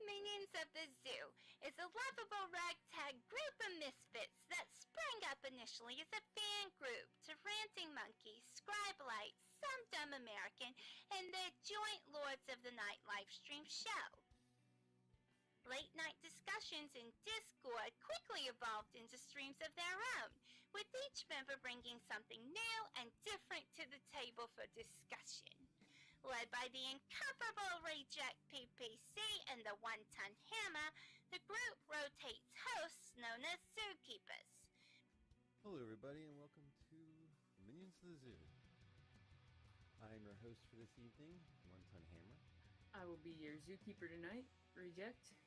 Minions of the Zoo is a lovable ragtag group of misfits that sprang up initially as a fan group to Ranting Monkey, Scribelite, Some Dumb American, and their joint Lords of the Night livestream show. Late night discussions in Discord quickly evolved into streams of their own, with each member bringing something new and different to the table for discussion. Led by the incomparable Reject PPC and the One-Ton Hammer, the group rotates hosts known as Zookeepers. Hello everybody and welcome to Minions of the Zoo. I am your host for this evening, One-Ton Hammer. I will be your Zookeeper tonight, Reject.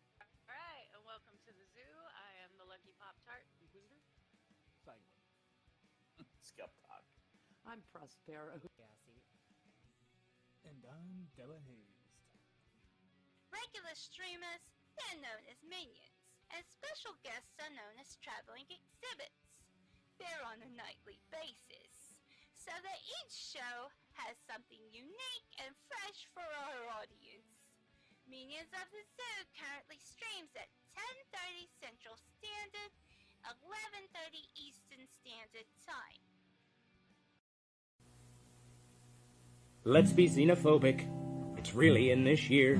Alright, and welcome to the zoo. I am the Lucky Pop-Tart Inquisitor. Sanguine. Skep, Tock. I'm Prospero. And I'm Delahazed. Regular streamers, they're known as minions, and special guests are known as traveling exhibits. They're on a nightly basis, so that each show has something unique and fresh for our audience. Minions of the Zoo currently streams at 10:30 Central Standard, 11:30 Eastern Standard Time. Let's be xenophobic. It's really in this year.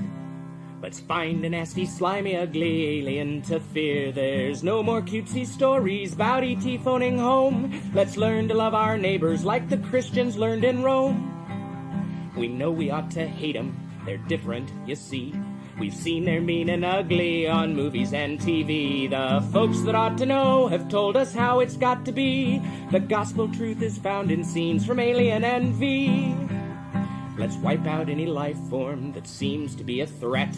Let's find a nasty, slimy, ugly alien to fear. There's no more cutesy stories about E.T. phoning home. Let's learn to love our neighbors like the Christians learned in Rome. We know we ought to hate them. They're different, you see. We've seen their mean and ugly on movies and TV. The folks that ought to know have told us how it's got to be. The gospel truth is found in scenes from Alien and V. Let's wipe out any life form that seems to be a threat.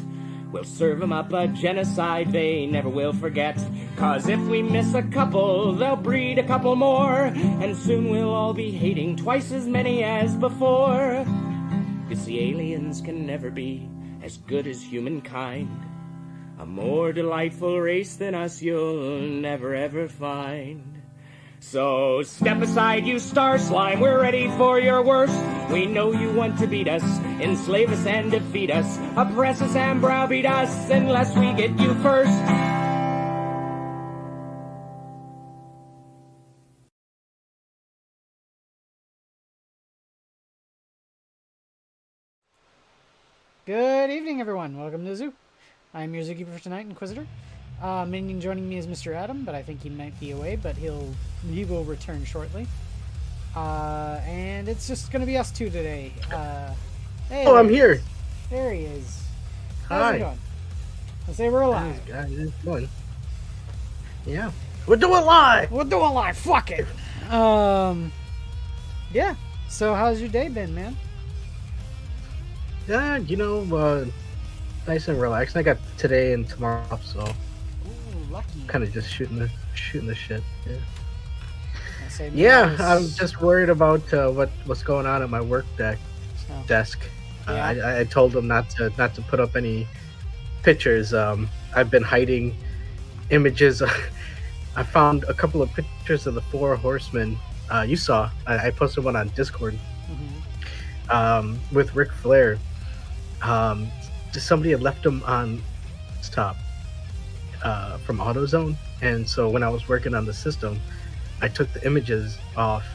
We'll serve them up a genocide they never will forget. 'Cause if we miss a couple, they'll breed a couple more. And soon we'll all be hating twice as many as before. 'Cause the aliens can never be as good as humankind. A more delightful race than us you'll never ever find. So step aside, you star slime, we're ready for your worst. We know you want to beat us, enslave us and defeat us, oppress us and browbeat us unless we get you first. Good evening, everyone. Welcome to the zoo. I'm your Zookeeper for tonight, Inquisitor. Minion joining me is Mr. Adam, but I think he might be away, but he will return shortly. And it's just going to be us two today. Hey, I'm here. There he is. Hi. How's it going? Let's say we're alive. Yeah. We're doing live! We're doing live. Fuck it. Yeah. So how's your day been, man? Yeah, nice and relaxed. I got today and tomorrow off, so Ooh, lucky. kind of just shooting the shit. Yeah. Same Yeah, as- I'm just worried about what's going on at my work desk. Yeah. I told them not to put up any pictures. I've been hiding images. I found a couple of pictures of the Four Horsemen. You saw. I posted one on Discord. With Ric Flair. Somebody had left them on desktop from AutoZone, and so when I was working on the system, I took the images off,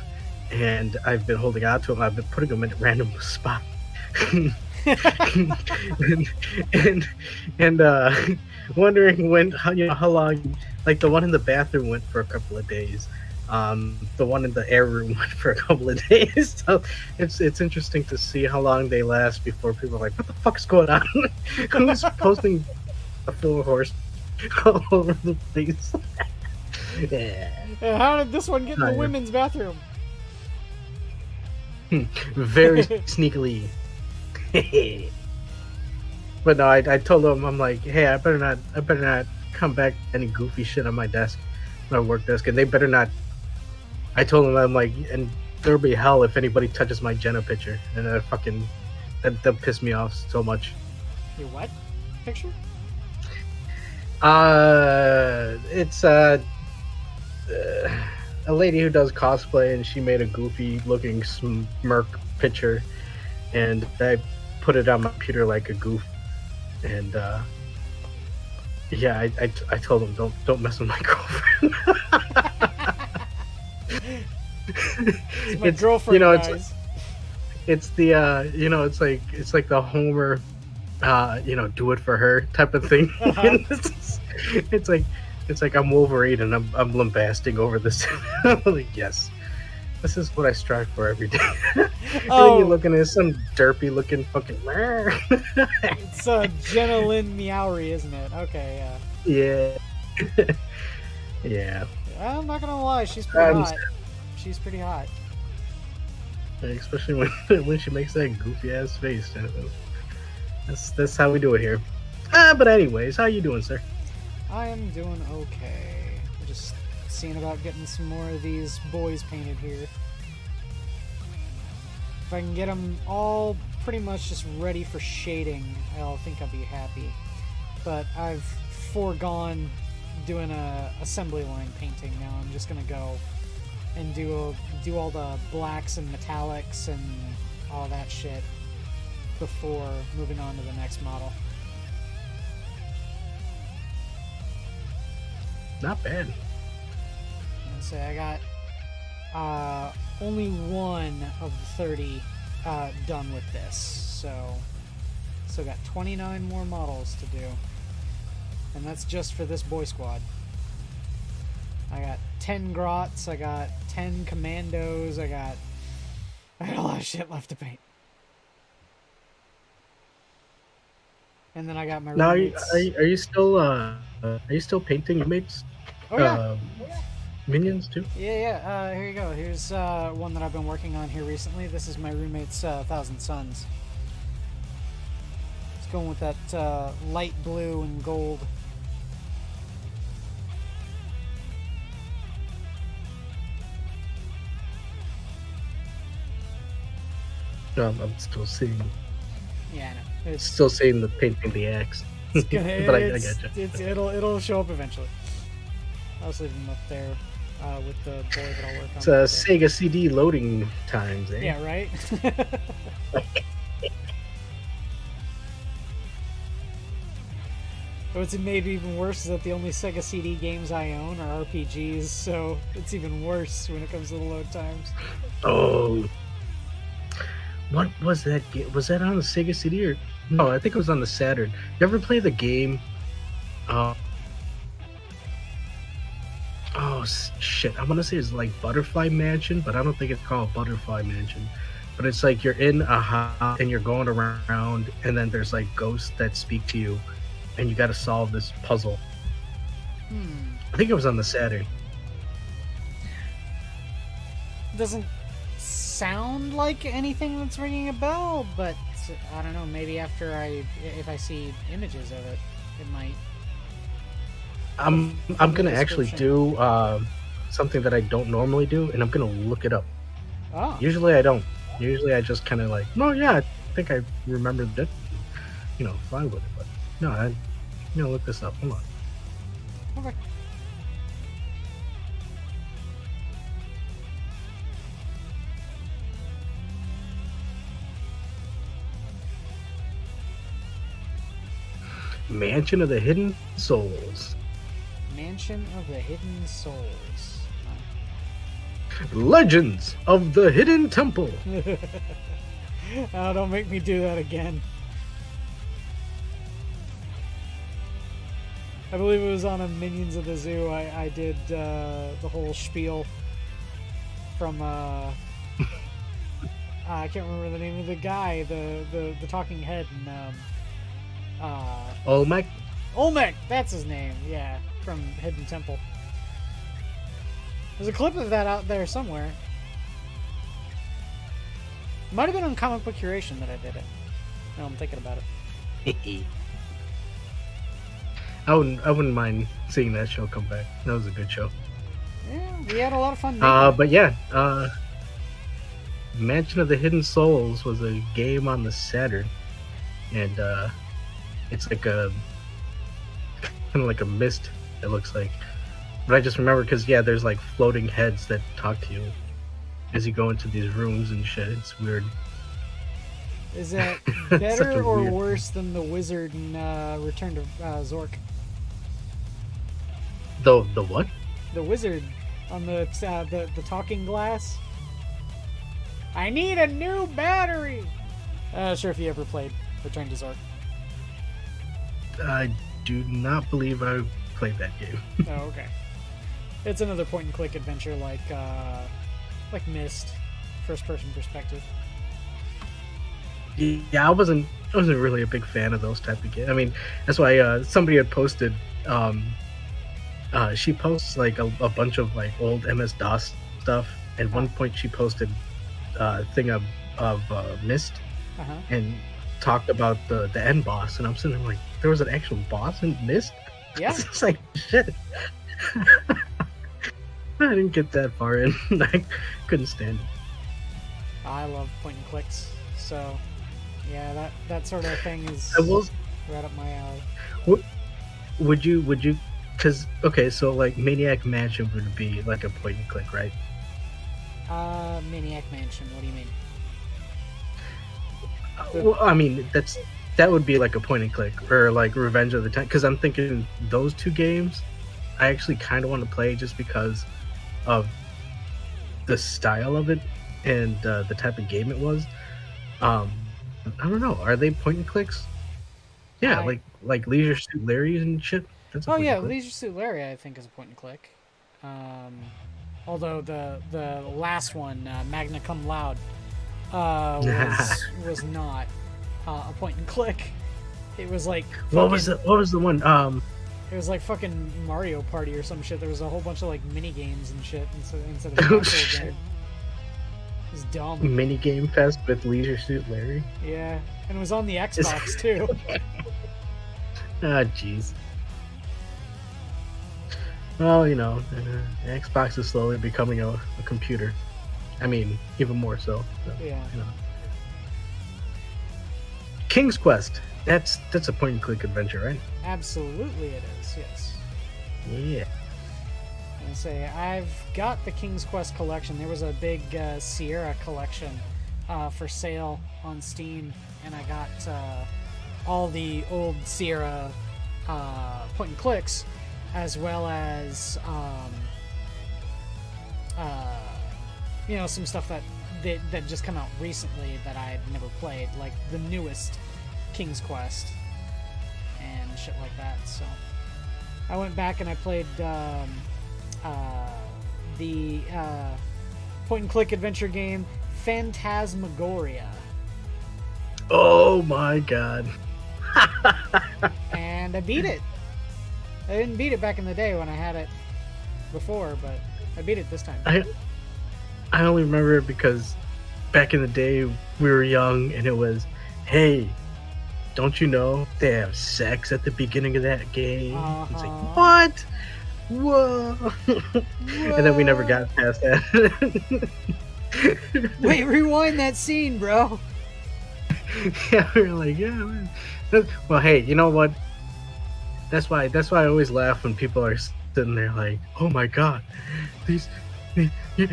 and I've been holding on to them. I've been putting them in random spots, and wondering how long. Like the one in the bathroom went for a couple of days. The one in the air room went for a couple of days. So it's interesting to see how long they last before people are like, what the fuck's going on? Who's posting a full horse all over the place? Yeah. And how did this one get in the women's bathroom? Very sneakily. But no, I told them, I'm like, hey, I better not come back any goofy shit on my desk, my work desk, and they better not. I told them, I'm like, and there'll be hell if anybody touches my Jenna picture, and that pissed me off so much. Your what picture? It's a lady who does cosplay, and she made a goofy looking smirk picture, and put it on my computer like a goof, and yeah, I told him don't mess with my girlfriend. It's my girlfriend, guys. It's the it's like the Homer, do it for her type of thing. It's like I'm Wolverine and I'm lambasting over this. I'm like, yes, this is what I strive for every day. And then you're looking at some derpy looking fucking. It's Jenna Lynn Meowry, isn't it? Okay, yeah. Yeah. I'm not gonna lie, she's pretty hot. She's pretty hot. Especially when she makes that goofy ass face. That's how we do it here. But anyways, how you doing, sir? I am doing okay. I'm just seeing about getting some more of these boys painted here. If I can get them all pretty much just ready for shading, I'll think I'll be happy. But I've foregone doing a assembly line painting now. I'm just gonna go and do all the blacks and metallics and all that shit before moving on to the next model. Not bad. I'd say I got only one of the 30 done with this, so got 29 more models to do, and that's just for this boy squad. I got 10 grots, I got 10 commandos, I got a lot of shit left to paint. And then I got my now, roommates. are you still painting roommates? Oh yeah. Minions too? Yeah. Here you go. Here's one that I've been working on here recently. This is my roommate's Thousand Suns. It's going with that light blue and gold. I'm still seeing. Yeah, I know. It's Still seeing the painting the axe. gonna, But I gotcha. It'll show up eventually. I'll just leave them up there with the boy that I'll work on. It's Sega CD loading times, eh? Yeah, right? What's made even worse is that the only Sega CD games I own are RPGs, so it's even worse when it comes to the load times. Oh. What was that game? Was that on the Sega CD or... No, I think it was on the Saturn. You ever play the game... shit. I want to say it's like Butterfly Mansion, but I don't think it's called Butterfly Mansion. But it's like you're in a house and you're going around, and then there's like ghosts that speak to you, and you got to solve this puzzle. I think it was on the Saturn. Doesn't sound like anything that's ringing a bell, but I don't know. Maybe if I see images of it, it might. I'm gonna actually do something that I don't normally do, and I'm gonna look it up. Oh. Usually I don't. Usually I just kind of like, no, yeah, I think I remembered that. Fly with it, but no, I'm gonna look this up. Hold on. Okay. Mansion of the Hidden Souls. Mansion of the Hidden Souls. Legends of the Hidden Temple. Oh, don't make me do that again. I believe it was on a Minions of the Zoo. I did the whole spiel from I can't remember the name of the guy, the talking head, and Olmec. Olmec, that's his name. Yeah, from Hidden Temple. There's a clip of that out there somewhere. Might have been on Comic Book Curation that I did it. No, I'm thinking about it. I wouldn't mind seeing that show come back. That was a good show. Yeah, we had a lot of fun. But yeah, Mansion of the Hidden Souls was a game on the Saturn, and it's like a kind of like a mist. It looks like, but I just remember because there's like floating heads that talk to you as you go into these rooms and shit. It's weird. Is that Such better a or weird- worse than the wizard in Return to Zork? The what? The wizard on the talking glass. I need a new battery. Sure, if you ever played Return to Zork. I do not believe I played that game. Oh, okay. It's another point-and-click adventure like Myst, first-person perspective. Yeah, I wasn't really a big fan of those type of games. I mean, that's why somebody had posted. She posts like a bunch of like old MS-DOS stuff. At one point, she posted a thing of Myst Uh-huh. and talked about the end boss, and I'm sitting there like, there was an actual boss in Myst. Yeah. It's like shit. I didn't get that far in. I couldn't stand it. I love point-and-clicks, so yeah, that sort of thing is I will. right up my alley. Would you? Because okay, so like Maniac Mansion would be like a point and click, right? Maniac Mansion. What do you mean? Well, I mean that would be like a point and click, or like Revenge of the Time. Because I'm thinking those two games, I actually kind of want to play just because of the style of it and the type of game it was. I don't know. Are they point and clicks? Yeah, like Leisure Suit Larry and shit. That's a Oh point yeah, and click. Leisure Suit Larry I think is a point and click. Although the last one, Magna Cum Laude, was not a point and click. It was like What was the one? It was like fucking Mario Party or some shit. There was a whole bunch of like mini games and shit instead of an Oh, actual shit. game. It was dumb. Mini Game Fest with Leisure Suit Larry. Yeah, and it was on the Xbox too. Ah, jeez. Well, you know, Xbox is slowly becoming a computer. I mean, even more so. Yeah. You know. King's Quest. That's a point and click adventure, right? Absolutely, it is. Yes. Yeah. And say I've got the King's Quest collection. There was a big Sierra collection for sale on Steam, and I got all the old Sierra point and clicks, as well as you know, some stuff that just come out recently that I had never played, like the newest King's Quest and shit like that. So I went back and I played the point and click adventure game Phantasmagoria, Oh my god. and I beat it. I didn't beat it back in the day when I had it before, but I beat it this time. I only remember it because back in the day we were young and it was, hey, don't you know they have sex at the beginning of that game? It's like, what? Whoa. And then we never got past that. Wait, rewind that scene, bro. Yeah, we were like, yeah. Man. Well, hey, you know what? That's why I always laugh when people are sitting there like, oh my god,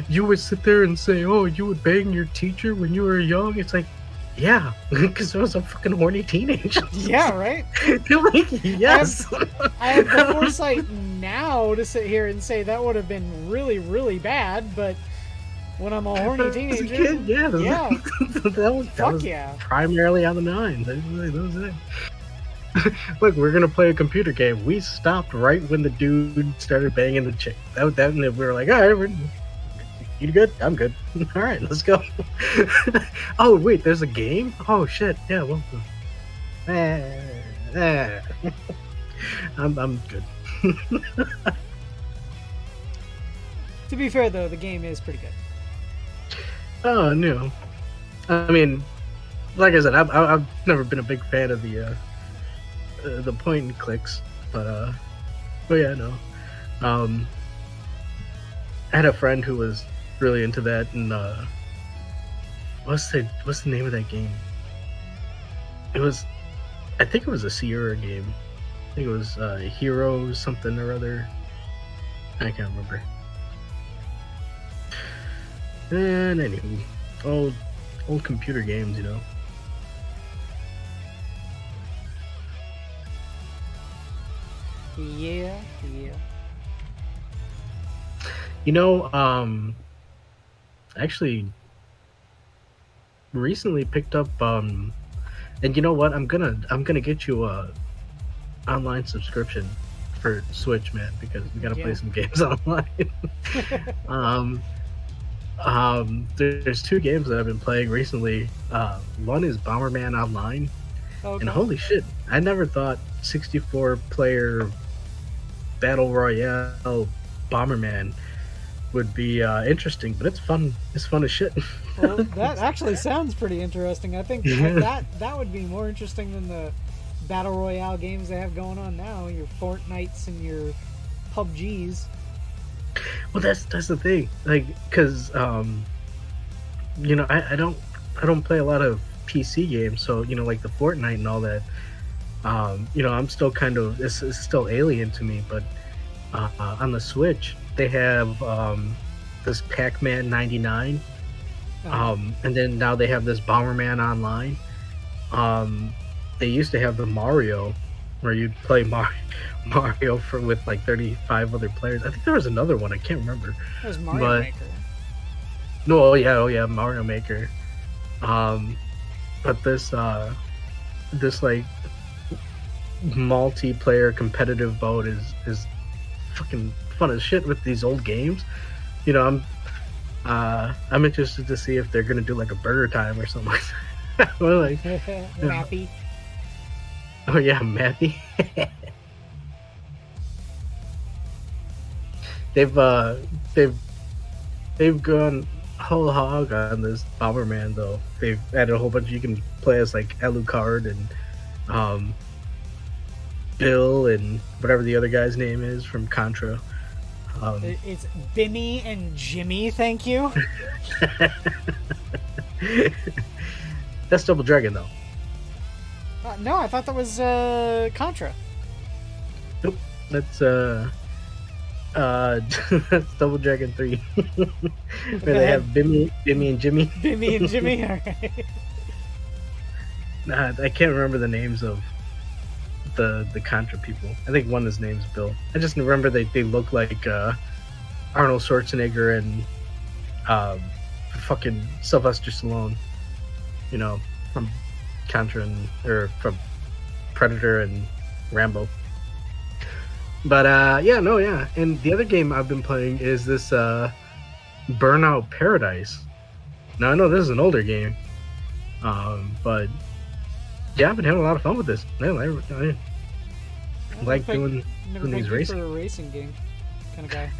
you would sit there and say, oh, you would bang your teacher when you were young. It's like, yeah, because I was a fucking horny teenager. Yeah, right? They're like, yes. I have the foresight now to sit here and say that would have been really, really bad, but when I'm a horny As a teenager, kid, yeah. That was yeah. primarily on the 9. That was it. Look, we're gonna play a computer game. We stopped right when the dude started banging the chick. That and we were like, all right, you good? I'm good. All right, let's go. Oh wait, there's a game? Oh shit, yeah. Well, I'm good. To be fair, though, the game is pretty good. Oh no. I mean, like I said, I've never been a big fan of the point and clicks, but yeah, no. I had a friend who was really into that, and what's the name of that game? I think it was a Sierra game. I think it was Heroes something or other. I can't remember. And anywho, old computer games, you know. Yeah. You know, actually, recently picked up and you know what? I'm gonna get you a online subscription for Switch, man, because we gotta play some games online. There's two games that I've been playing recently. One is Bomberman Online, and holy shit, I never thought 64-player battle royale Bomberman would be interesting, but it's fun. It's fun as shit. Well, that actually sounds pretty interesting. I think that would be more interesting than the battle royale games they have going on now. Your Fortnites and your PUBGs. Well, that's the thing. Like, cause you know, I don't play a lot of PC games, so you know, like the Fortnite and all that. You know, I'm still kind of it's still alien to me. But on the Switch, they have this Pac-Man 99, and then now they have this Bomberman Online. They used to have the Mario, where you'd play Mario with like 35 other players. I think there was another one. I can't remember. It was Mario Maker. No, oh yeah, Mario Maker. But this like multiplayer competitive mode is fucking fun as shit with these old games. You know, I'm interested to see if they're gonna do like a Burger Time or something like that. Like, Mappy. Oh yeah, Mappy. They've gone whole hog on this Bomberman though. They've added a whole bunch. You can play as like Alucard and Bill and whatever the other guy's name is from Contra. It's Bimmy and Jimmy, thank you. That's Double Dragon though. No, I thought that was Contra. Nope, that's that's Double Dragon 3. Where they have Bimmy and Jimmy. Bimmy and Jimmy, alright. I can't remember the names of the Contra people. I think one of his name's Bill. I just remember they look like Arnold Schwarzenegger and fucking Sylvester Stallone. You know, from Contra or from Predator and Rambo. But yeah. And the other game I've been playing is this Burnout Paradise. Now I know this is an older game, but yeah, I've been having a lot of fun with this. I like doing these racing. Never a racing game kind of guy.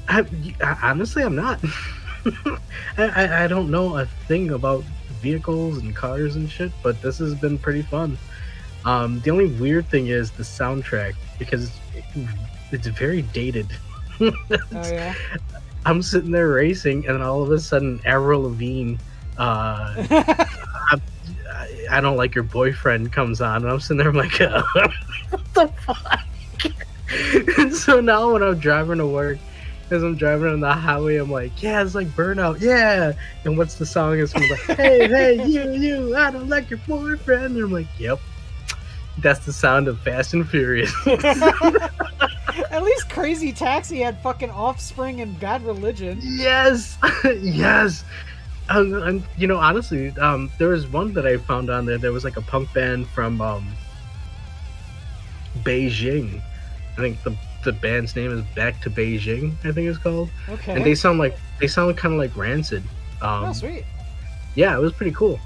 I honestly, I'm not. I don't know a thing about vehicles and cars and shit, but this has been pretty fun. The only weird thing is the soundtrack, because it's very dated. Oh yeah. I'm sitting there racing, and then all of a sudden, Avril Lavigne, I don't like your boyfriend comes on, and I'm sitting there, I'm like, what the fuck? And so now when I'm driving to work, as I'm driving on the highway, I'm like, yeah, it's like Burnout, yeah. And what's the song? It's like, hey, you, I don't like your boyfriend. And I'm like, yep, that's the sound of Fast and Furious. At least Crazy Taxi had fucking Offspring and Bad Religion. Yes, yes. And you know, honestly, there was one that I found on there. There was like a punk band from Beijing. I think the band's name is Back to Beijing, I think it's called. Okay. And they sound kind of like Rancid. Oh, sweet. Yeah, it was pretty cool.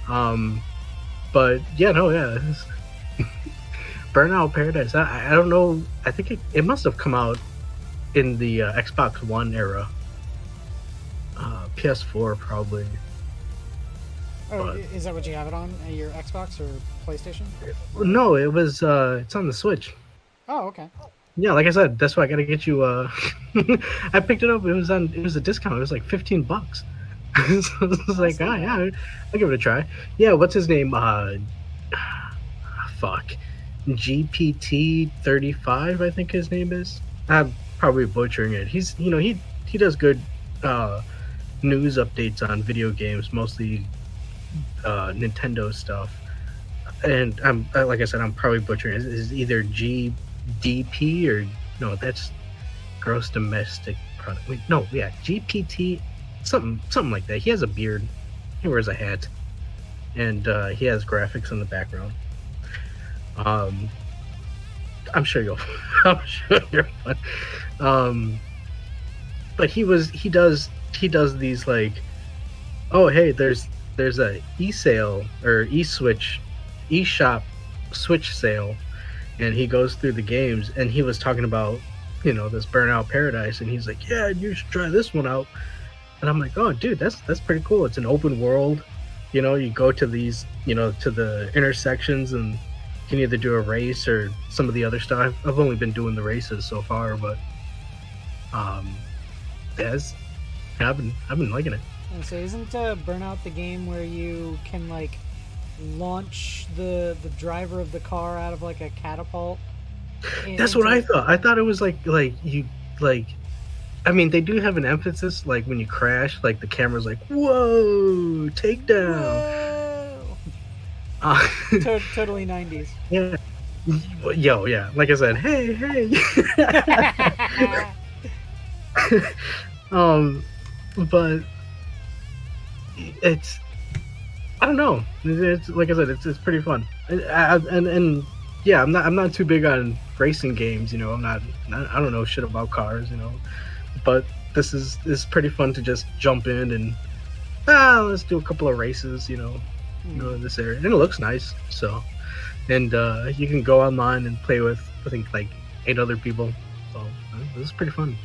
But yeah, no, yeah. Burnout Paradise. I don't know. I think it must have come out in the Xbox One era. PS4 probably. Oh, is that what you have it on? Your Xbox or PlayStation? No, it was. It's on the Switch. Oh, okay. Yeah, like I said, that's why I gotta get you. I picked it up. It was a discount. It was like $15. So I was like, yeah, I'll give it a try. Yeah, what's his name? Fuck, GPT 35, I think his name is. I'm probably butchering it. He's, you know, he does good news updates on video games, mostly Nintendo stuff. And like I said, I'm probably butchering it. It's either DP or no, that's gross domestic product. Wait, no, yeah, GPT, something like that. He has a beard. He wears a hat, and he has graphics in the background. I'm sure you'll. I'm sure you're fun. But he does these like, oh hey, there's a e-sale or e-shop switch sale, and he goes through the games, and he was talking about, you know, this Burnout Paradise, and he's like, yeah, you should try this one out. And I'm like, oh dude, that's pretty cool. It's an open world, you know, you go to these, you know, to the intersections, and you can either do a race or some of the other stuff. I've only been doing the races so far, but I've been liking it. And so isn't Burnout the game where you can like launch the driver of the car out of like a catapult? That's what I thought. I thought it was like you like. I mean, they do have an emphasis, like when you crash, like the camera's like, "Whoa, takedown!" Whoa. Totally 90s. Yeah. Yo, yeah. Like I said, hey. But it's, I don't know. It's like I said, it's pretty fun. And yeah, I'm not too big on racing games. You know, I don't know shit about cars. You know, but this is pretty fun to just jump in and let's do a couple of races. You know, in this area, and it looks nice. So, and you can go online and play with, I think, like 8 other people. So this is pretty fun.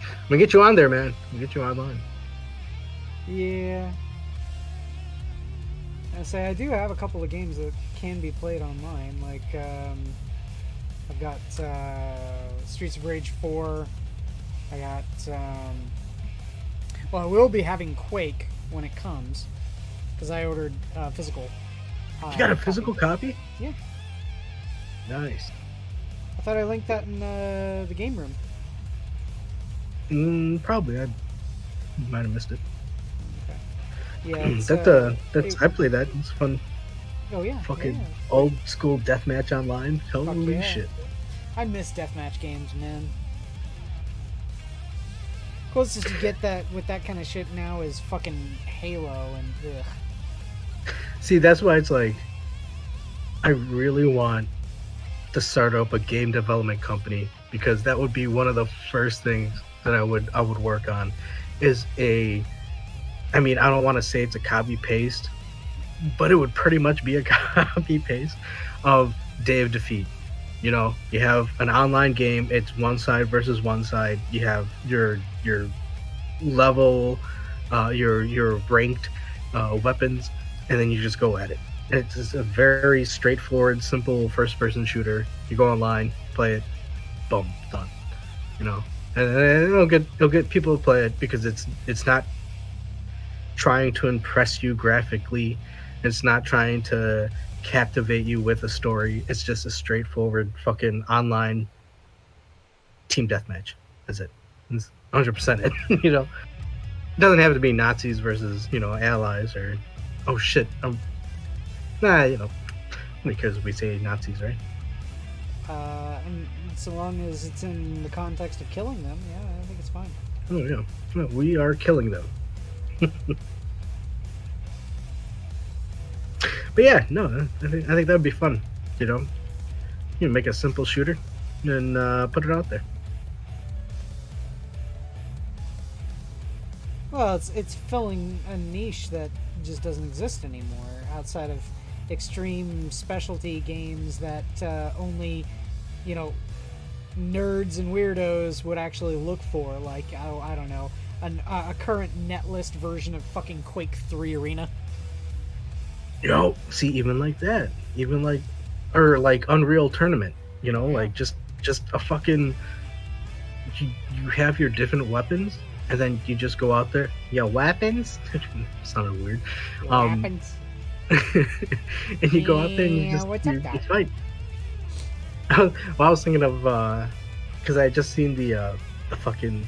I'm gonna get you on there, man. I'm gonna get you online. Yeah. I say I do have a couple of games that can be played online. Like I've got Streets of Rage 4. I got well, I will be having Quake when it comes because I ordered physical. You got a physical copy? Yeah. Nice. I thought I linked that in the game room. Probably. I might have missed it. Okay. Yeah. I play that. It's fun. Oh yeah. Fucking yeah. old school deathmatch online. Holy yeah. shit. I miss deathmatch games, man. Closest to get that with that kind of shit now is fucking Halo and ugh. See, that's why it's like, I really want to start up a game development company, because that would be one of the first things that I would work on. Is I don't want to say it's a copy paste, but it would pretty much be a copy paste of Day of Defeat. You know, you have an online game, it's one side versus one side. You have your level, your ranked weapons, and then you just go at it. It's just a very straightforward, simple first-person shooter. You go online, play it, boom, done. You know, and it'll get people to play it because it's not trying to impress you graphically. It's not trying to captivate you with a story. It's just a straightforward fucking online team deathmatch. That's it. It's 100% it. You know, it doesn't have to be Nazis versus, you know, allies or oh shit. You know, nobody cares if we say Nazis, right? And so long as it's in the context of killing them, yeah, I think it's fine. Oh yeah, well, we are killing them. But yeah, no, I think that would be fun. You know, you make a simple shooter and put it out there. Well, it's filling a niche that just doesn't exist anymore outside of extreme specialty games that only, you know, nerds and weirdos would actually look for. Like, I don't know, a current netlist version of fucking Quake 3 Arena. You know, see, even like that, even like, or like Unreal Tournament, you know, like just a fucking, you have your different weapons, and then you just go out there, yeah, weapons? Sounded weird. Weapons. And you go out there and you just, you fight. Well, I was thinking of, because I had just seen the fucking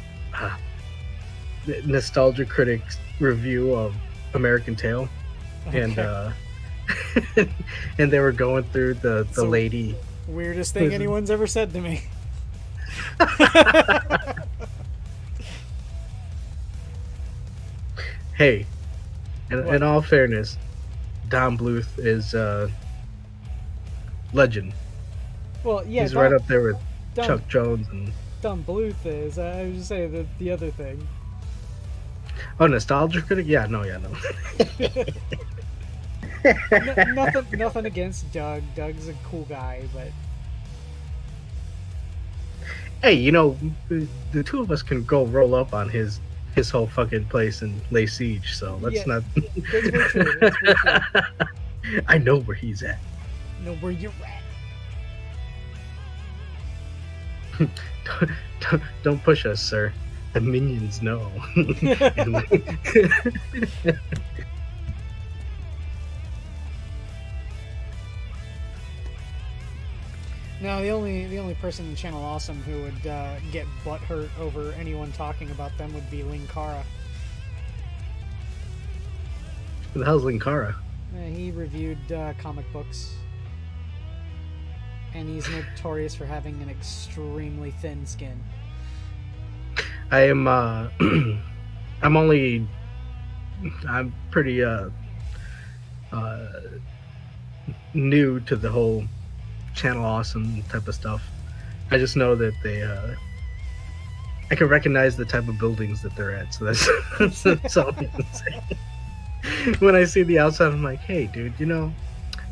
Nostalgia Critics review of American Tail. Okay. And and they were going through the lady Weirdest thing anyone's ever said to me. Hey, in all fairness, Don Bluth is legend. Well, yeah, He's right up there with Don, Chuck Jones and. Don Bluth is. I was just saying the other thing. Oh, nostalgia critic? Yeah, no. Nothing against Doug. Doug's a cool guy, but hey, you know, the two of us can go roll up on his whole fucking place and lay siege. So let's not. That's very true. That's very true. I know where he's at. Know where you're at. Don't push us, sir. The minions know. No, the only person in Channel Awesome who would get butthurt over anyone talking about them would be Linkara. Who the hell's Linkara? He reviewed comic books, and he's notorious for having an extremely thin skin. I am. I'm pretty new to the whole Channel Awesome type of stuff. I just know that they I can recognize the type of buildings that they're at, so that's all I can say. When I see the outside, I'm like, hey dude, you know,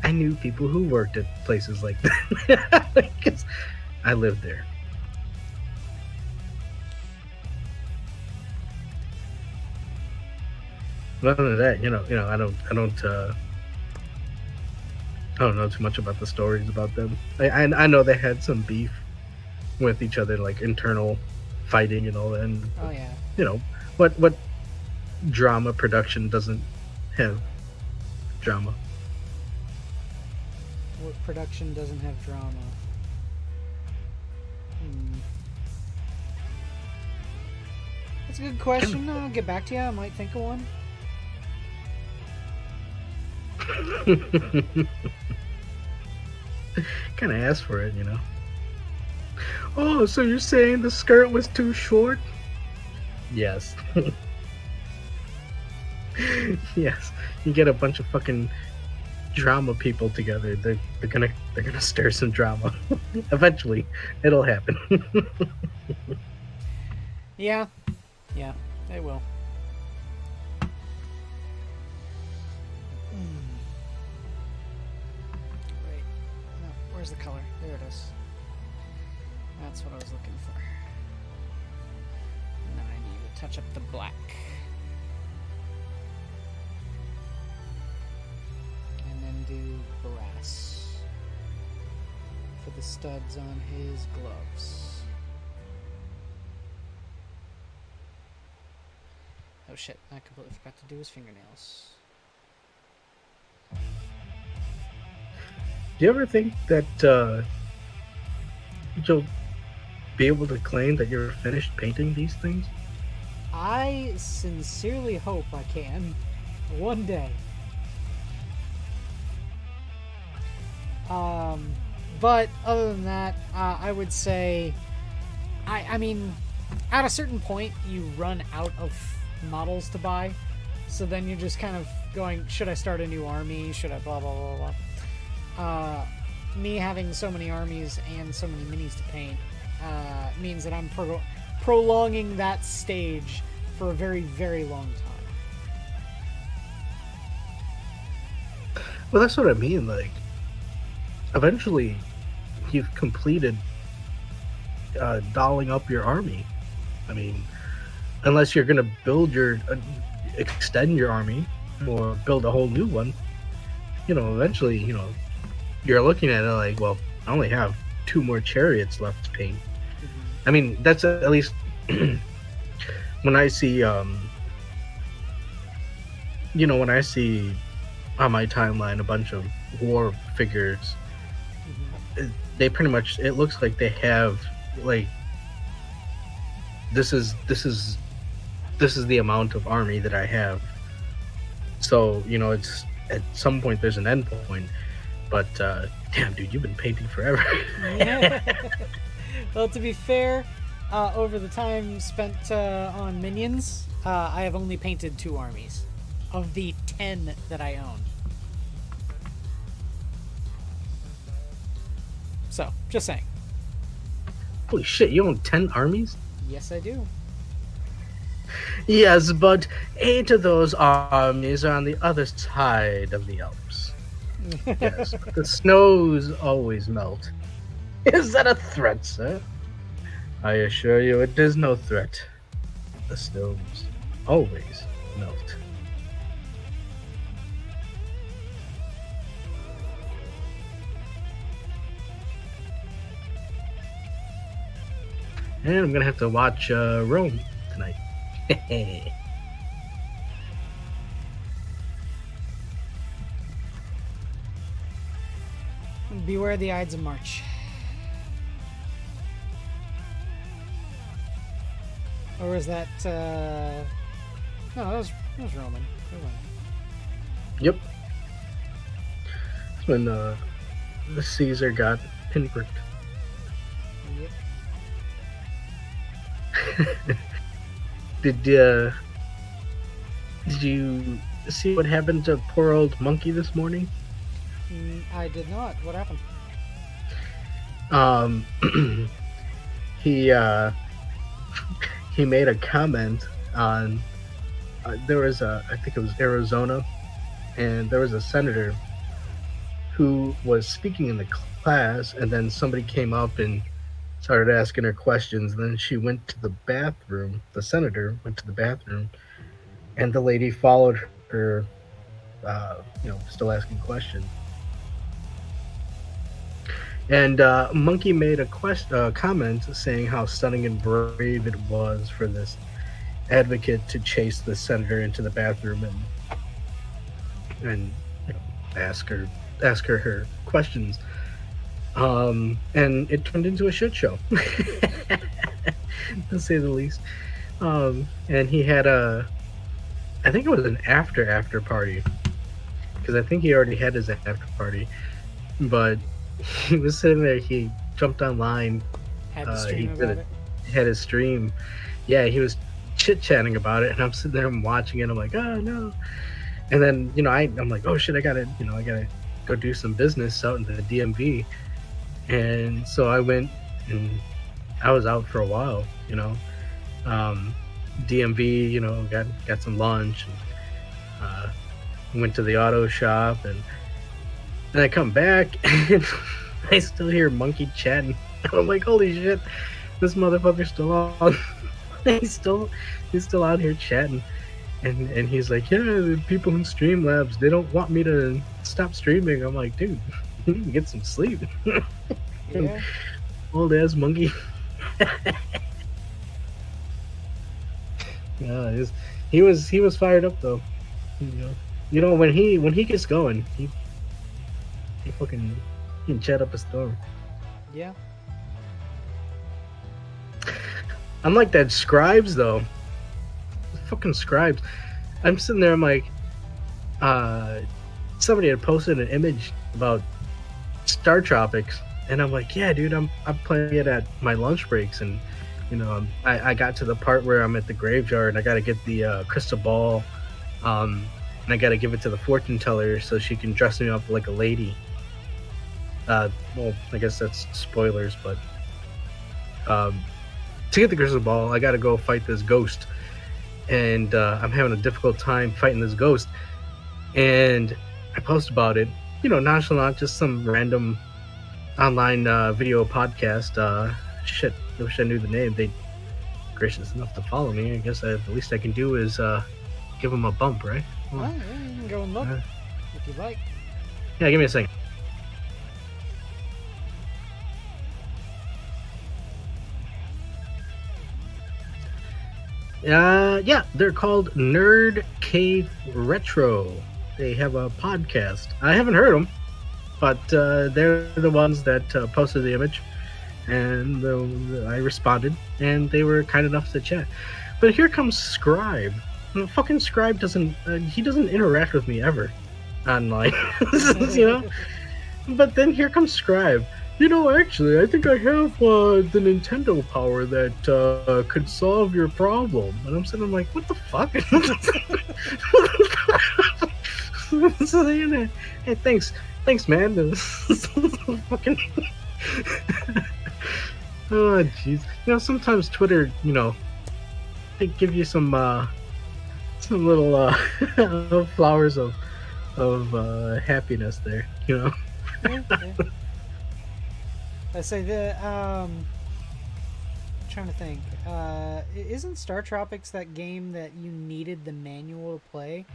I knew people who worked at places like that. Because I lived there. But other than that, you know, I don't know too much about the stories about them. I know they had some beef with each other, like internal fighting and all that. And, oh yeah. You know, what drama production doesn't have drama? What production doesn't have drama? That's a good question. I'll get back to you. I might think of one. Kind of asked for it, you know. Oh, so you're saying the skirt was too short? Yes. Yes. You get a bunch of fucking drama people together. They're gonna stir some drama. Eventually, it'll happen. Yeah, they will. Wait, no, where's the color? There it is. That's what I was looking for. Now I need to touch up the black. And then do brass for the studs on his gloves. Oh shit, I completely forgot to do his fingernails. Do you ever think that you'll be able to claim that you're finished painting these things? I sincerely hope I can. One day. But other than that, I would say, I mean, at a certain point, you run out of models to buy, so then you're just kind of going, should I start a new army? Should I blah blah blah blah? Me having so many armies and so many minis to paint means that I'm prolonging that stage for a very, very long time. Well, that's what I mean. Like, eventually, you've completed dolling up your army. I mean, unless you're gonna build extend your army or build a whole new one, you know, eventually, you know, you're looking at it like, well, I only have 2 more chariots left to paint. Mm-hmm. I mean, that's at least when I see, you know, when I see on my timeline a bunch of war figures, they pretty much, it looks like they have, like, this is the amount of army that I have. So, you know, it's at some point there's an end point. But damn, dude, you've been painting forever. Well, to be fair, over the time spent on Minions, I have only painted 2 armies of the 10 that I own. So, just saying. Holy shit, you own 10 armies? Yes, I do. Yes, but 8 of those armies are on the other side of the Alps. Yes, but the snows always melt. Is that a threat, sir? I assure you it is no threat. The snows always melt. And I'm gonna have to watch Rome tonight. Beware the Ides of March. Or was that, no, that was Roman. Yep. That's when the Caesar got pinpricked. Yep. Did you see what happened to poor old Monkey this morning? I did not. What happened? He made a comment on there was I think it was Arizona, and there was a senator who was speaking in the class, and then somebody came up and started asking her questions. And then she went to the bathroom. The senator went to the bathroom, and the lady followed her, still asking questions. And Monkey made a comment saying how stunning and brave it was for this advocate to chase the senator into the bathroom and ask her her questions. And it turned into a shit show, to say the least. And he had I think it was an after party, because I think he already had his after party, but he was sitting there. He jumped online. Had to stream about it. Had his stream. Yeah, he was chit chatting about it, and I'm sitting there, I'm watching it. I'm like, oh no. And then I'm like, oh shit, I gotta go do some business out in the DMV. And so I went, and I was out for a while. DMV, got some lunch, and went to the auto shop, and then I come back and I still hear Monkey chatting. I'm like, holy shit, this motherfucker's still on. he's still out here chatting. And he's like, yeah, the people in Streamlabs, they don't want me to stop streaming. I'm like, dude, you need to get some sleep. Yeah. Old ass Monkey. Yeah, he was fired up though. When he gets going, he can chat up a storm. Yeah. Unlike that Scribes though. Fucking Scribes. I'm sitting there, I'm like, somebody had posted an image about Star Tropics, and I'm like, yeah, dude, I'm playing it at my lunch breaks, and I got to the part where I'm at the graveyard, and I got to get the crystal ball, and I got to give it to the fortune teller so she can dress me up like a lady. Well, I guess that's spoilers, but to get the crystal ball, I got to go fight this ghost, and I'm having a difficult time fighting this ghost, and I post about it, nonchalant, just some random online video podcast. Shit, I wish I knew the name. They gracious enough to follow me. I guess the least I can do is give them a bump, right? Well, yeah, you can go and look if you'd like. Yeah, give me a second. Yeah, they're called Nerd Cave Retro. They have a podcast. I haven't heard them, but they're the ones that posted the image, and I responded, and they were kind enough to chat. But here comes Scribe. Fucking Scribe doesn't interact with me ever online. I'm But then here comes Scribe. Actually, I think I have the Nintendo power that could solve your problem. And I'm sitting like, what the fuck? So, hey, thanks, man. Fucking. Oh, jeez. Sometimes Twitter, they give you some little flowers of happiness there. Yeah. I say trying to think. Isn't Star Tropics that game that you needed the manual to play?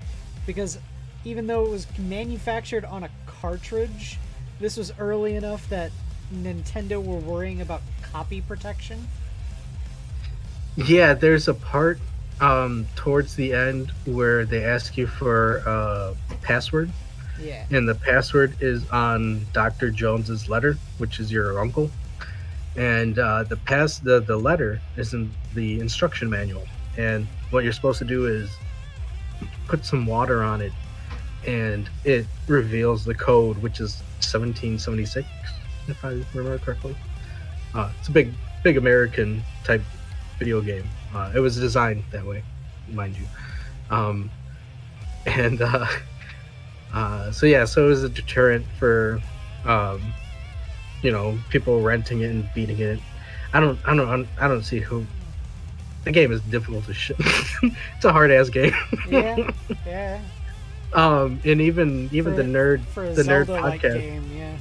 Because even though it was manufactured on a cartridge, this was early enough that Nintendo were worrying about copy protection. Yeah, there's a part towards the end where they ask you for a password. Yeah. And the password is on Dr. Jones's letter, which is your uncle. And the letter is in the instruction manual. And what you're supposed to do is put some water on it, and it reveals the code, which is 1776, if I remember correctly. It's a big American type video game. It was designed that way, mind you. So it was a deterrent for, people renting it and beating it. I don't see who. The game is difficult as shit. It's a hard ass game. Yeah. And even the nerd Zelda-like podcast game, yeah.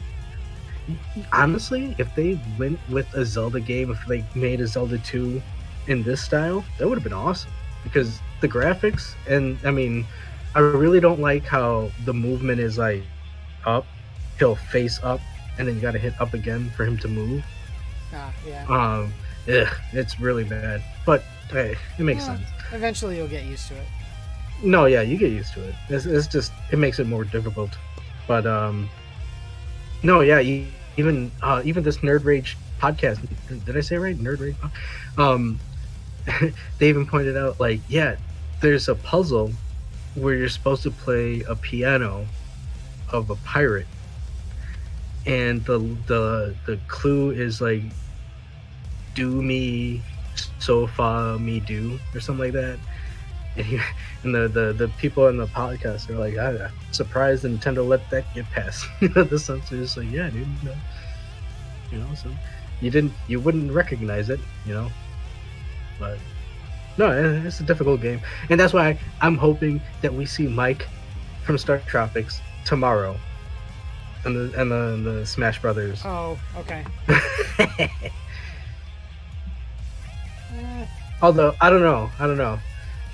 Honestly, if they went with a Zelda game, if they made a Zelda 2 in this style, that would have been awesome. Because the graphics, and I really don't like how the movement is like up, he'll face up, and then you gotta hit up again for him to move. Yeah. It's really bad. But hey, it makes sense. Eventually you'll get used to it. No, yeah, you get used to it. It's just, it makes it more difficult. But no, yeah, even this Nerd Rage podcast, did I say it right? Nerd Rage? They even pointed out, like, yeah, there's a puzzle where you're supposed to play a piano of a pirate, and the clue is like do me so fa me do or something like that. And the people in the podcast are like, I'm surprised Nintendo let that get past. The censor is like, yeah, dude, so you wouldn't recognize it, but no, it's a difficult game, and that's why I'm hoping that we see Mike from Star Tropics tomorrow, and the Smash Brothers. Oh, okay. Although I don't know.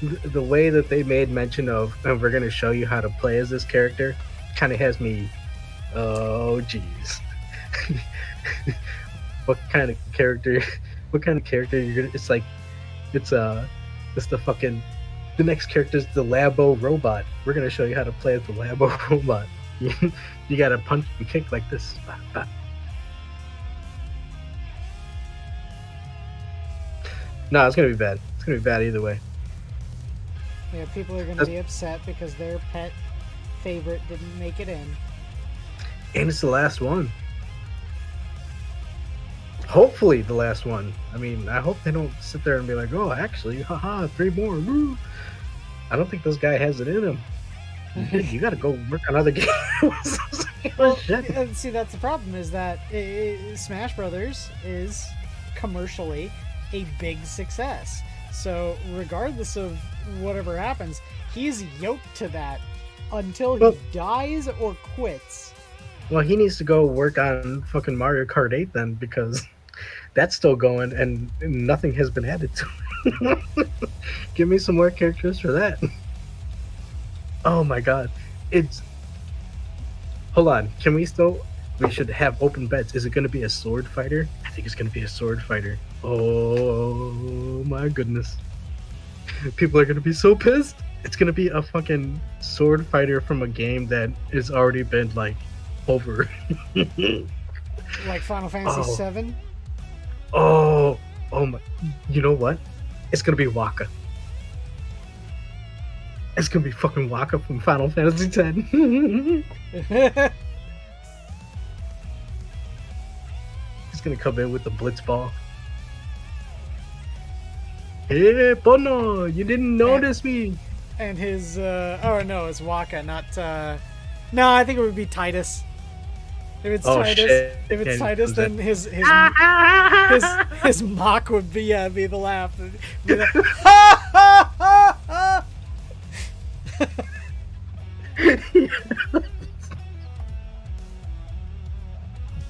The way that they made mention of, and we're going to show you how to play as this character, kind of has me, oh jeez. What kind of character you're gonna, it's like, it's the next character is the Labo robot. We're going to show you how to play as the Labo robot. You got to punch and kick like this. No, it's going to be bad. It's going to be bad either way. Yeah, people are going to be upset because their pet favorite didn't make it in. And it's the last one. Hopefully the last one. I hope they don't sit there and be like, oh, actually, haha, 3 more. Woo. I don't think this guy has it in him. You got to go work on other games. Well, see, that's the problem, is that Smash Brothers is commercially a big success. So regardless of whatever happens, he's yoked to that until he dies or quits. Well, he needs to go work on fucking Mario Kart 8 then, because that's still going and nothing has been added to it. Give me some more characters for that. Oh my god. Hold on. We should have open bets. Is it going to be a sword fighter? I think it's going to be a sword fighter. Oh my goodness. People are going to be so pissed. It's going to be a fucking sword fighter from a game that has already been, like, over. Like Final Fantasy VII? Oh my. You know what? It's going to be Waka. It's going to be fucking Waka from Final Fantasy X. He's gonna come in with the blitz ball. Hey, Bono, you didn't notice me. And his oh no, it's Waka, not no, I think it would be Titus. If it's Titus, shit. if it's And Titus, then his mock would be the laugh. Be the, ha, ha, ha, ha.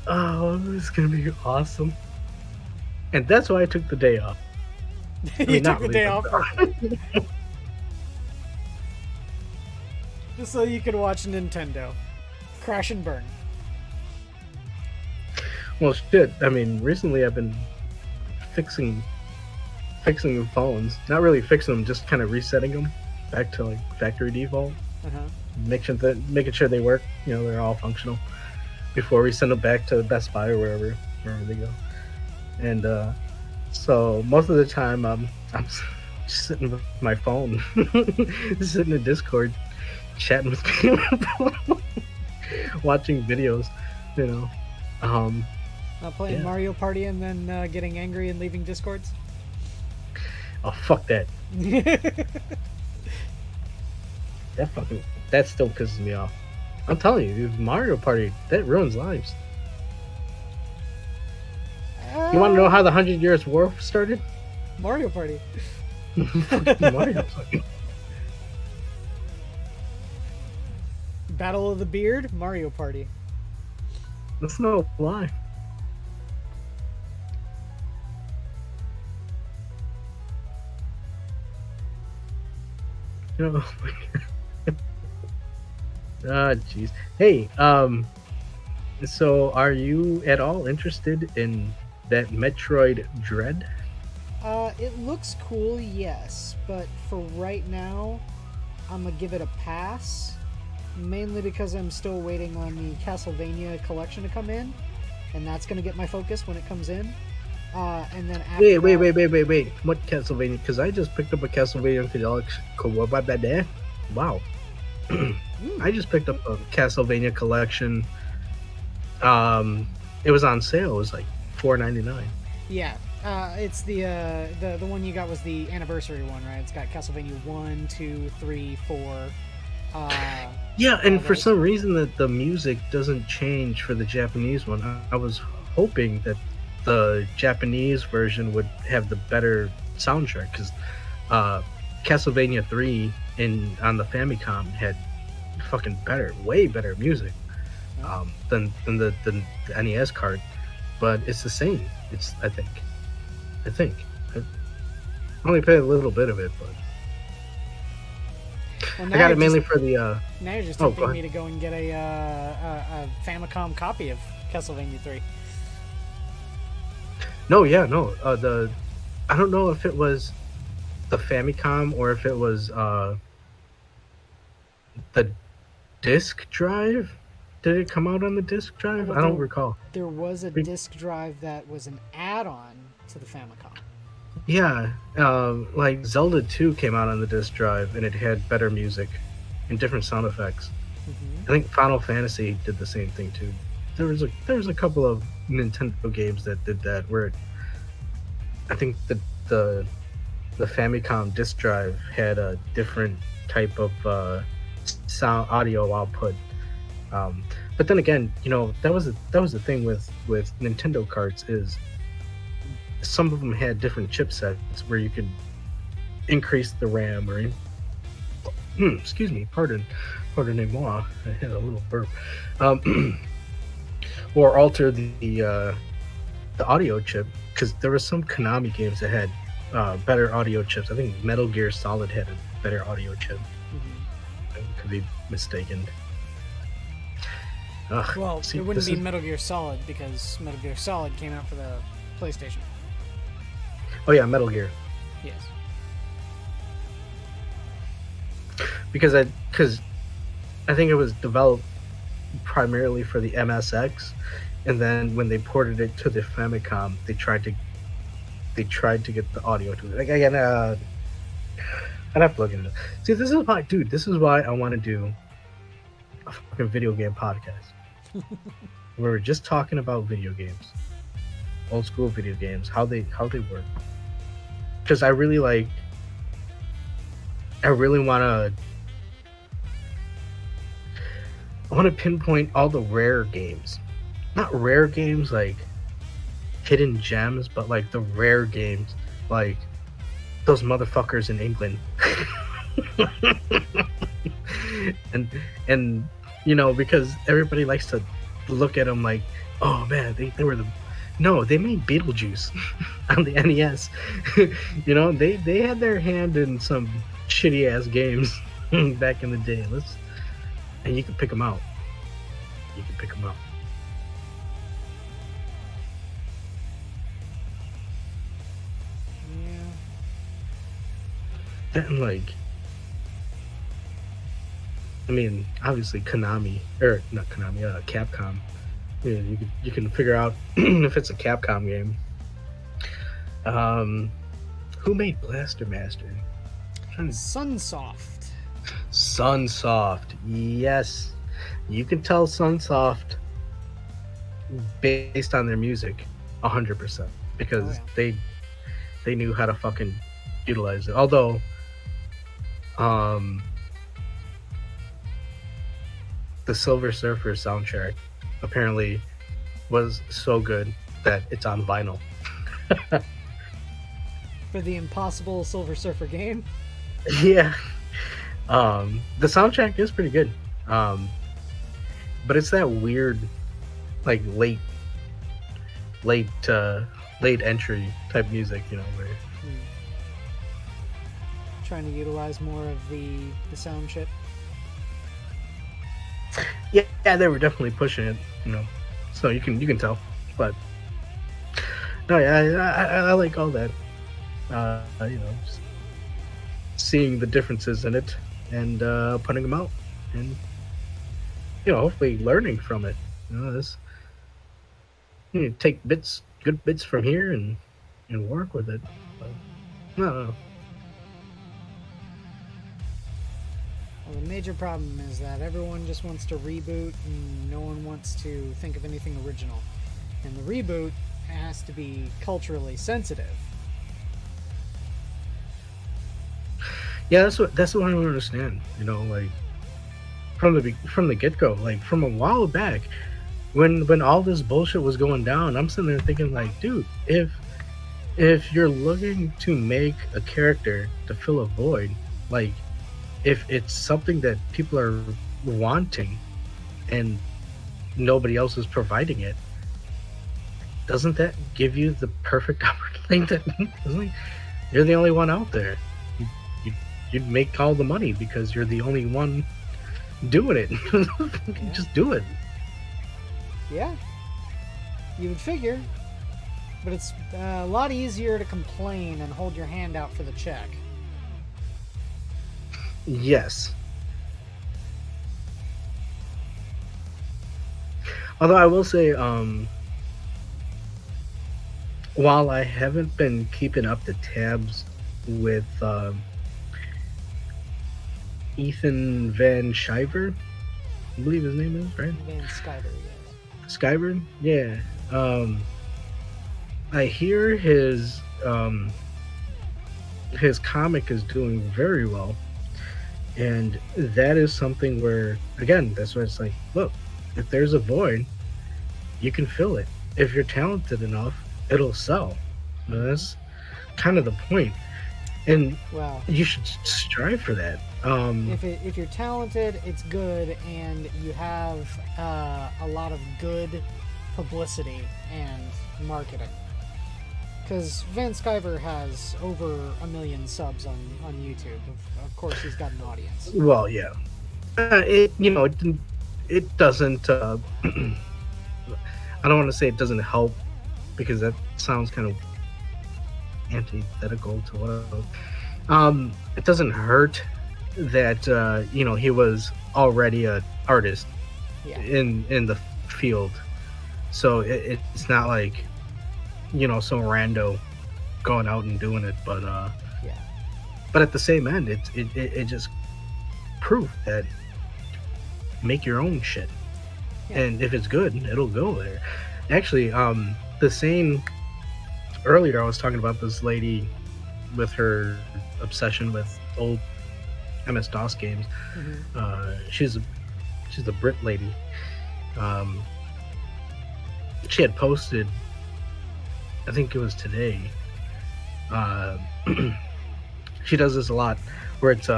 Oh, this is gonna be awesome. And that's why I took the day off. You not took the day really, off just so you could watch Nintendo crash and burn. Well, shit. I mean, recently I've been fixing the phones. Not really fixing them, just kind of resetting them back to like factory default. Making sure they work. You know, they're all functional before we send them back to Best Buy or wherever they go. And so most of the time I'm just sitting with my phone, just sitting in Discord, chatting with people, watching videos. You know. Playing Mario Party and then getting angry and leaving Discords. Oh, fuck that. That still pisses me off. I'm telling you, dude, Mario Party, that ruins lives. You want to know how the 100 Years' War started? Mario Party. Mario Party. Battle of the Beard, Mario Party. That's no lie. Oh my god. Ah, jeez. Hey, so are you at all interested in that Metroid Dread? It looks cool, yes, but for right now, I'm gonna give it a pass. Mainly because I'm still waiting on the Castlevania collection to come in, and that's gonna get my focus when it comes in. And then after Wait. What Castlevania? Because I just picked up a Castlevania collection. Wow. I just picked up a Castlevania collection. It was on sale. It was like $4.99. Yeah. It's the one you got was the anniversary one, right? It's got Castlevania 1, 2, 3, 4. Yeah, and for some reason that the music doesn't change for the Japanese one. I was hoping that the Japanese version would have the better soundtrack, because Castlevania 3 on the Famicom had fucking way better music than the NES card, but it's the same. I think. I only played a little bit of it, but I got it mainly for the. Now you're just tempting me to go and get a Famicom copy of Castlevania 3. No. I don't know if it was the Famicom or if it was the disc drive. Did it come out on the disc drive? Well, I don't recall. There was a disc drive that was an add-on to the Famicom. Yeah, like Zelda 2 came out on the disc drive, and it had better music and different sound effects. I think Final Fantasy did the same thing too. There was a couple of Nintendo games that did that, where I think the Famicom disc drive had a different type of sound audio output. But then again, you know, that was the thing with Nintendo carts, is some of them had different chipsets where you could increase the RAM or excuse me, pardonnez-moi, I had a little burp, or alter the audio chip, because there were some Konami games that had better audio chips. I think Metal Gear Solid had a better audio chip. I could be mistaken. Well, it wouldn't be Metal Gear Solid, because Metal Gear Solid came out for the PlayStation. Oh yeah, Metal Gear. Yes. Because I think it was developed primarily for the MSX, and then when they ported it to the Famicom, they tried to get the audio to it. Like, again, I'd have to look into it. See, this is why I want to do a fucking video game podcast. Where we're just talking about video games. old school video games, how they work. Because I really want to pinpoint all the rare games. Not rare games like hidden gems, but like the rare games, like those motherfuckers in England. and you know, because everybody likes to look at them like, oh man, they were no, they made Beetlejuice on the NES. You know, they had their hand in some shitty ass games back in the day. And you can pick them out. You can pick them out. Yeah. And like, I mean, obviously Konami, or not Konami, Capcom. Yeah, you can figure out if it's a Capcom game. Who made Blaster Master? Sunsoft. Sunsoft, yes. You can tell Sunsoft based on their music, 100%, because they knew how to fucking utilize it. Although, the Silver Surfer soundtrack apparently was so good that it's on vinyl. For the impossible Silver Surfer game? Yeah. The soundtrack is pretty good. But it's that weird, like late entry type music, you know, where trying to utilize more of the sound chip. Yeah, they were definitely pushing it, you know. So you can tell, but no, yeah, I like all that. You know, just seeing the differences in it and putting them out, and you know, hopefully learning from it. You know, this you know, take good bits from here and work with it. But, no. Well, the major problem is that everyone just wants to reboot and no one wants to think of anything original. And the reboot has to be culturally sensitive. Yeah, that's what I don't understand. You know, like from the get-go, like from a while back, when all this bullshit was going down, I'm sitting there thinking like, dude, if you're looking to make a character to fill a void, like if it's something that people are wanting and nobody else is providing it, doesn't that give you the perfect opportunity? You're the only one out there. You'd make all the money because you're the only one doing it. Just do it. Yeah, you would figure, but it's a lot easier to complain and hold your hand out for the check. Yes. Although I will say, while I haven't been keeping up the tabs with Ethan Van Sciver, I believe his name is, right? Van Sciver, yes. Sciver? Yeah. I hear his comic is doing very well. And that is something where, again, that's why it's like, look, if there's a void, you can fill it. If you're talented enough, it'll sell. That's kind of the point. And well, you should strive for that. If you're talented, it's good, and you have a lot of good publicity and marketing. Because Van Sciver has over 1 million subs on YouTube. Of course, he's got an audience. Well, yeah. It doesn't. I don't want to say it doesn't help, because that sounds kind of antithetical to what. It doesn't hurt that he was already an artist in the field, so it's not like some rando going out and doing it, but but at the same end, it just proof that make your own shit, and if it's good, it'll go there. Actually, the same earlier I was talking about this lady with her obsession with old MS-DOS games. She's a Brit lady. She had posted, I think it was today. She does this a lot, where it's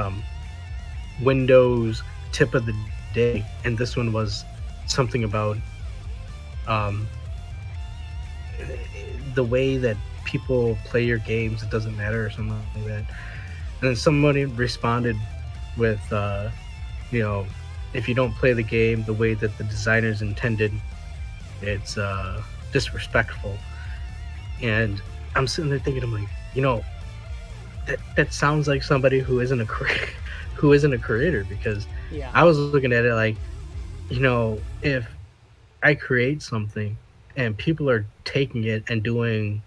Windows tip of the day, and this one was something about the way that people play your games. It doesn't matter, or something like that. And then somebody responded with, if you don't play the game the way that the designers intended, it's disrespectful. And I'm sitting there thinking, I'm like, that sounds like somebody who isn't a creator, because Yeah. I was looking at it like, if I create something and people are taking it and doing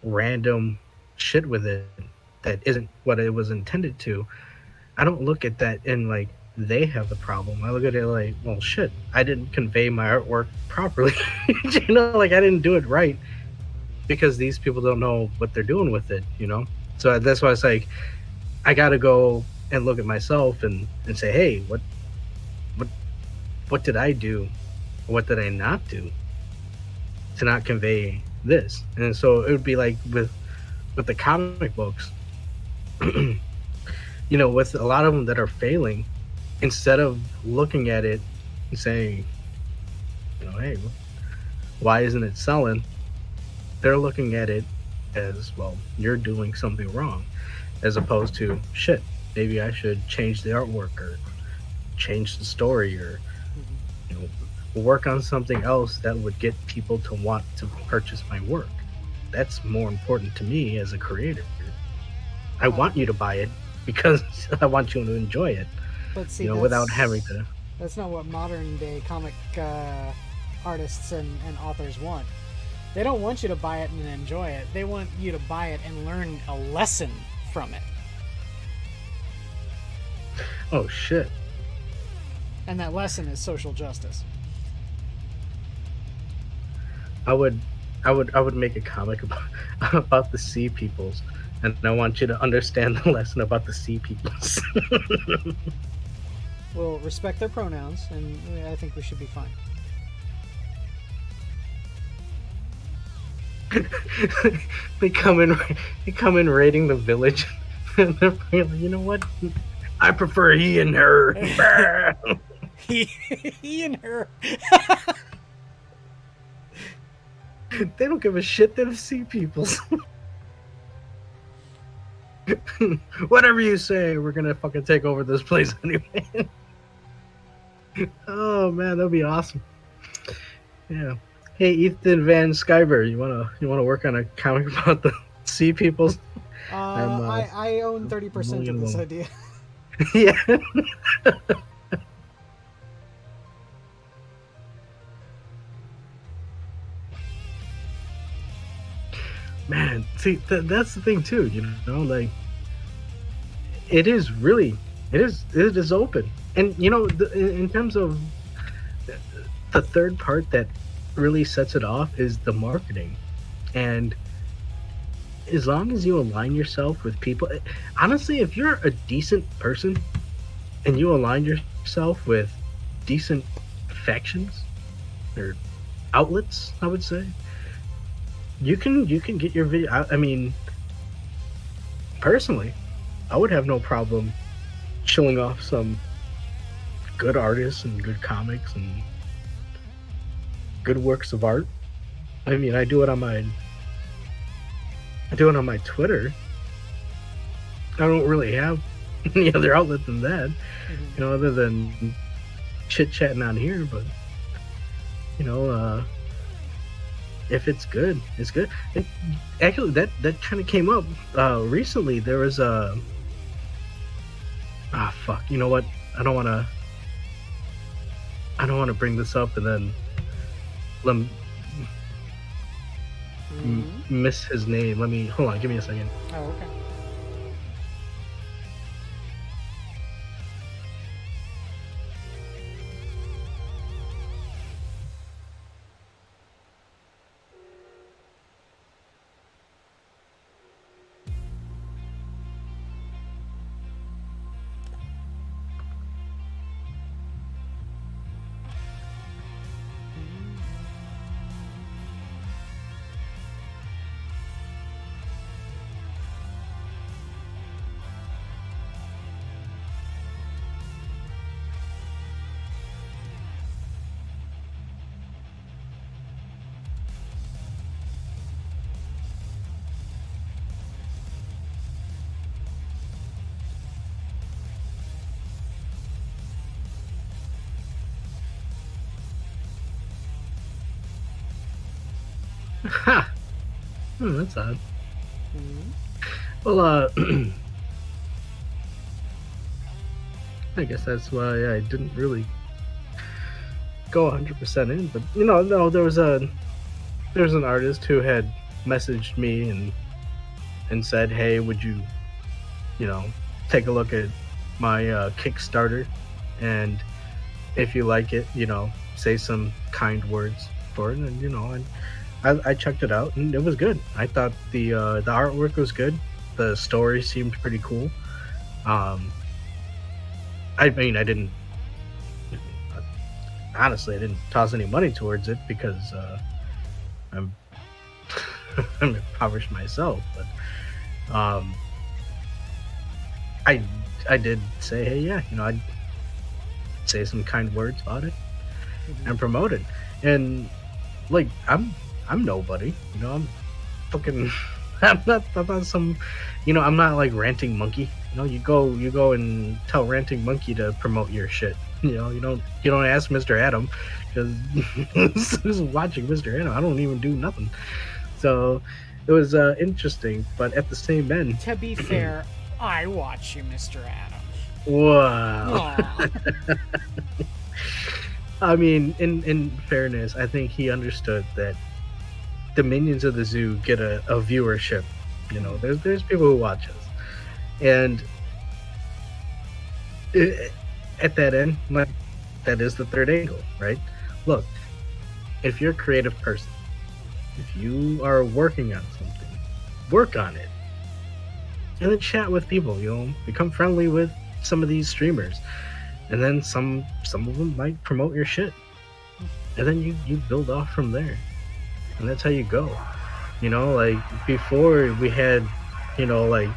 random shit with it that isn't what it was intended to, I don't look at that and like they have the problem. I look at it like, well, shit, I didn't convey my artwork properly. Like I didn't do it right because these people don't know what they're doing with it, So that's why it's like, I got to go and look at myself and say, hey, what did I do? What did I not do to not convey this? And so it would be like with the comic books, with a lot of them that are failing, instead of looking at it and saying, hey, why isn't it selling? They're looking at it as, well, you're doing something wrong, as opposed to, shit, maybe I should change the artwork or change the story or work on something else that would get people to want to purchase my work. That's more important to me as a creator. I want you to buy it because I want you to enjoy it. But see, without having to. That's not what modern day comic artists and authors want. They don't want you to buy it and enjoy it. They want you to buy it and learn a lesson from it. Oh shit. And that lesson is social justice. I would make a comic about the sea peoples, and I want you to understand the lesson about the sea peoples. We'll respect their pronouns, and I think we should be fine. They come in raiding the village, and they're like, you know what? I prefer he and her. he and her. They don't give a shit. They're the sea peoples. Whatever you say, we're gonna fucking take over this place anyway. Oh man, that'd be awesome. Yeah. Hey, Ethan Van Skyber, you wanna work on a comic about the sea peoples? I own 30% of this idea. Yeah. Man, see, that's the thing too, like, it is open. And, in terms of the third part that really sets it off is the marketing. And as long as you align yourself with people, honestly, if you're a decent person and you align yourself with decent factions or outlets, I would say, you can get your video. I mean, personally, I would have no problem showing off some good artists and good comics and good works of art. I mean, I do it on my Twitter. I don't really have any other outlet than that, other than chit-chatting on here, but if it's good, it's good. And actually, that kind of came up recently. There was a fuck. You know what? I don't want to bring this up and then miss his name. Hold on. Give me a second. Oh, okay. Ha! That's odd. Mhm. Well, I guess that's why I didn't really go 100% in. But no, there was an artist who had messaged me and said, "Hey, would you, you know, take a look at my Kickstarter, and if you like it, say some kind words for it." And I checked it out, and it was good. I thought the artwork was good. The story seemed pretty cool. I mean, I didn't honestly, I didn't toss any money towards it because I'm I'm impoverished myself. But I did say, hey, yeah, I'd say some kind words about it and promote it. And like, I'm nobody, I'm fucking. I'm not some, I'm not like Ranting Monkey. You go and tell Ranting Monkey to promote your shit. You don't ask Mr. Adam, because who's watching Mr. Adam? I don't even do nothing. So it was interesting, but at the same end. To be fair, I watch you, Mr. Adam. Wow. I mean, in fairness, I think he understood that the minions of the zoo get a viewership. There's people who watch us, and at that end, like, that is the third angle, right? Look, if you're a creative person, if you are working on something, work on it, and then chat with people. Become friendly with some of these streamers, and then some of them might promote your shit, and then you build off from there. And that's how you go. Like before we had, like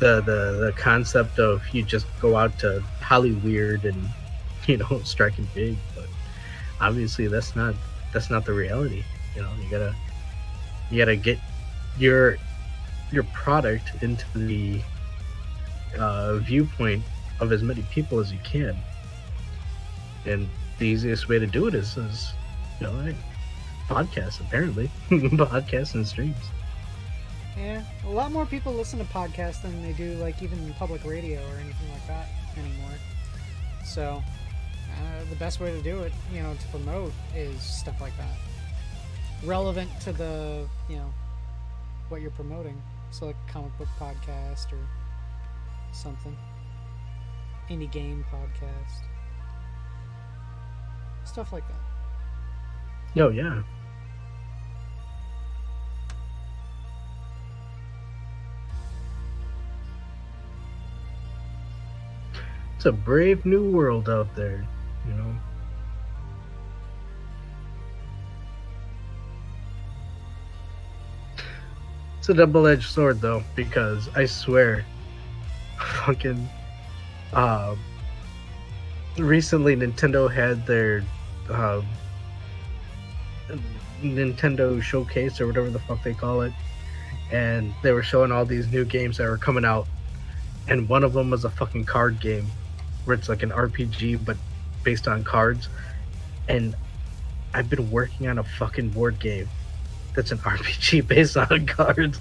the concept of you just go out to Hollyweird and, striking big. But obviously that's not the reality. You gotta get your product into the viewpoint of as many people as you can. And the easiest way to do it is podcasts, apparently. Podcasts and streams. Yeah, a lot more people listen to podcasts than they do like even public radio or anything like that anymore. So the best way to do it, to promote, is stuff like that, relevant to the what you're promoting. So like a comic book podcast or something, indie game podcast, stuff like that. Oh yeah. It's a brave new world out there, It's a double-edged sword, though, because I swear, fucking, recently Nintendo had their Nintendo Showcase, or whatever the fuck they call it, and they were showing all these new games that were coming out, and one of them was a fucking card game where it's like an RPG but based on cards. And I've been working on a fucking board game that's an RPG based on cards,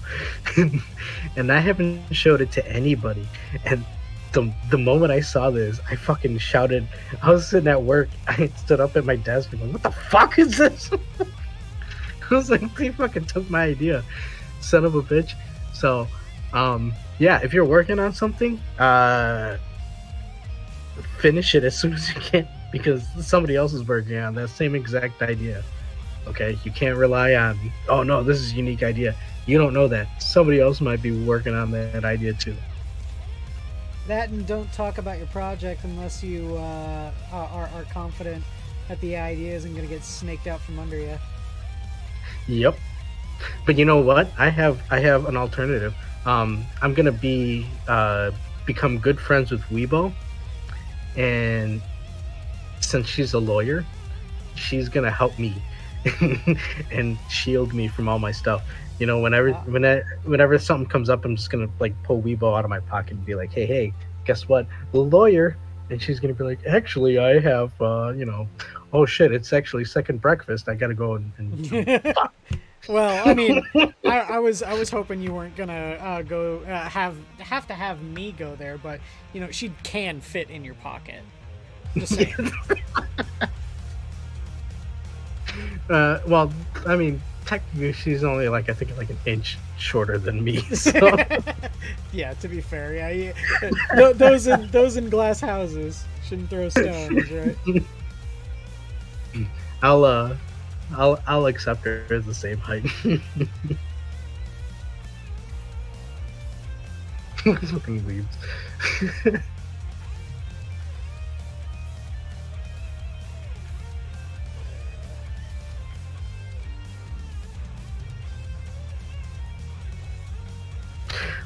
and I haven't showed it to anybody. And the moment I saw this, I fucking shouted. I was sitting at work, I stood up at my desk and went, "What the fuck is this?" I was like, they fucking took my idea, son of a bitch. So yeah, if you're working on something, finish it as soon as you can, because somebody else is working on that same exact idea. Okay, you can't rely on, oh no, this is a unique idea. You don't know that somebody else might be working on that idea too. That, and don't talk about your project unless you are confident that the idea isn't going to get snaked out from under you. Yep. But you know what? I have an alternative. I'm gonna become good friends with Weibo, and since she's a lawyer, she's gonna help me and shield me from all my stuff. Whenever something comes up, I'm just gonna like pull Weibo out of my pocket and be like, hey, guess what? The lawyer. And she's gonna be like, actually, I have, oh shit, it's actually second breakfast. I gotta go and Well, I mean, I was hoping you weren't gonna go have to have me go there, but you know she can fit in your pocket. Just saying. Well, I mean, technically she's only like I think like an inch shorter than me. So. Yeah, to be fair, yeah, those in glass houses shouldn't throw stones, right? I'll accept her as the same height. These fucking weebs.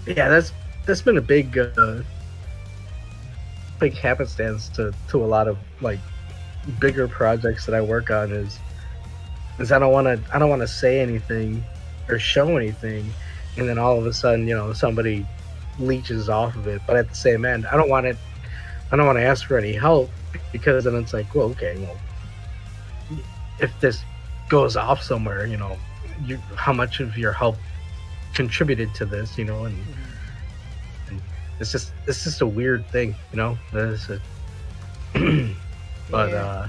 Yeah, that's been a big happenstance to a lot of like bigger projects that I work on is I don't want to say anything or show anything, and then all of a sudden somebody leeches off of it. But at the same end, I don't want to ask for any help, because then it's like, well, okay, well, if this goes off somewhere, how much of your help contributed to this, and it's just a weird thing, but yeah.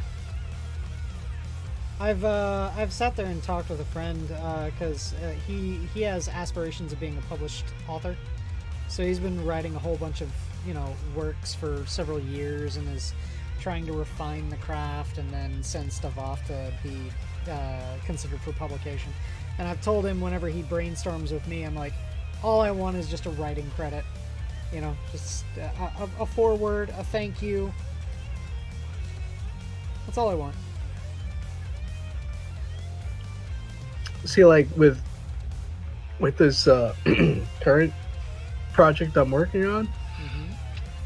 I've sat there and talked with a friend because he has aspirations of being a published author, so he's been writing a whole bunch of works for several years and is trying to refine the craft and then send stuff off to be considered for publication. And I've told him whenever he brainstorms with me, I'm like, all I want is just a writing credit, just a foreword, a thank you. That's all I want. See, like with this current project I'm working on,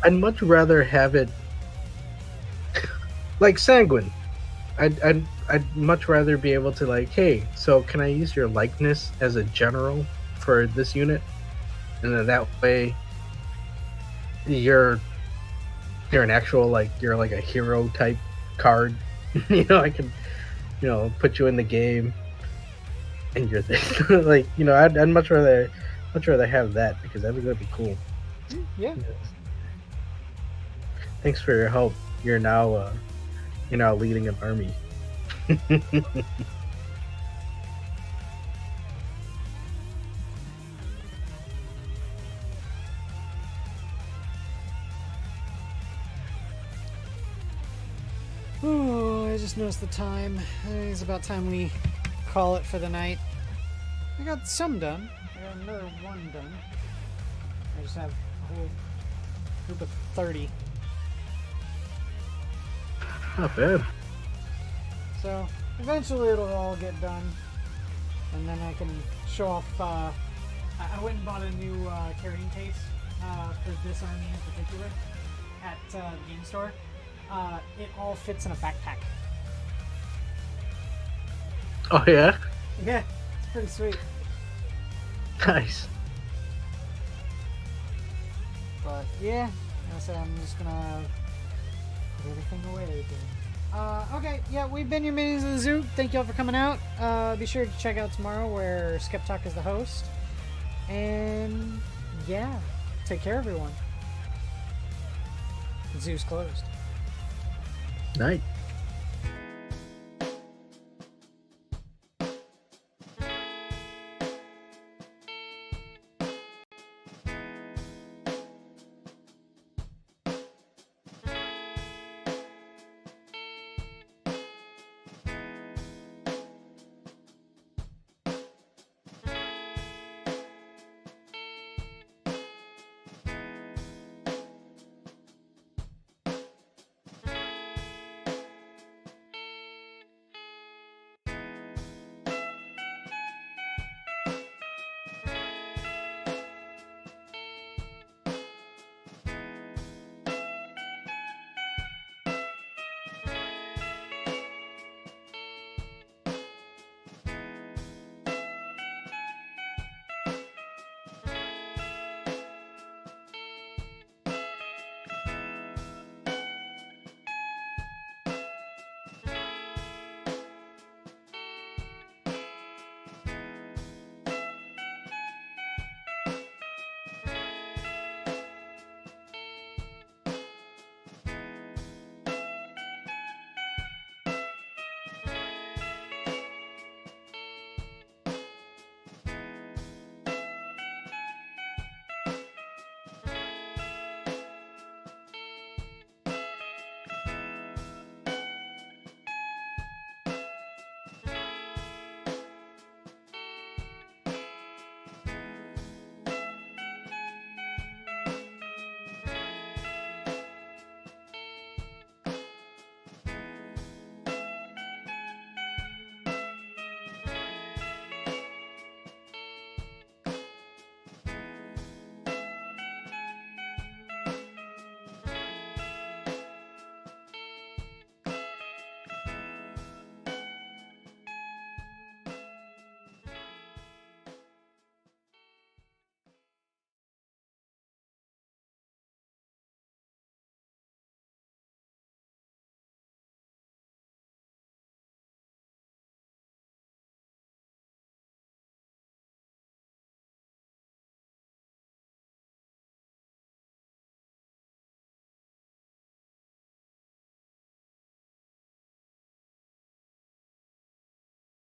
I'd much rather have it like Sanguine. I'd much rather be able to like, hey, so can I use your likeness as a general for this unit, and then that way you're an actual you're like a hero type card. I can put you in the game and you're there. Like I'd much rather have that, because I think that'd be cool. Yeah. Thanks for your help. You're now leading an army. Oh, I just noticed the time. It's about time we call it for the night. I got some done. I got another one done. I just have a whole group of 30. Not bad. So eventually it'll all get done, and then I can show off. I went and bought a new carrying case for this army in particular at the game store. It all fits in a backpack. Oh yeah? Yeah, it's pretty sweet. Nice. But yeah, I said I'm just gonna put everything away again. Okay, yeah, we've been your minions of the zoo. Thank you all for coming out. Be sure to check out tomorrow where Skep Tock is the host. And yeah, take care, everyone. The zoo's closed. Night.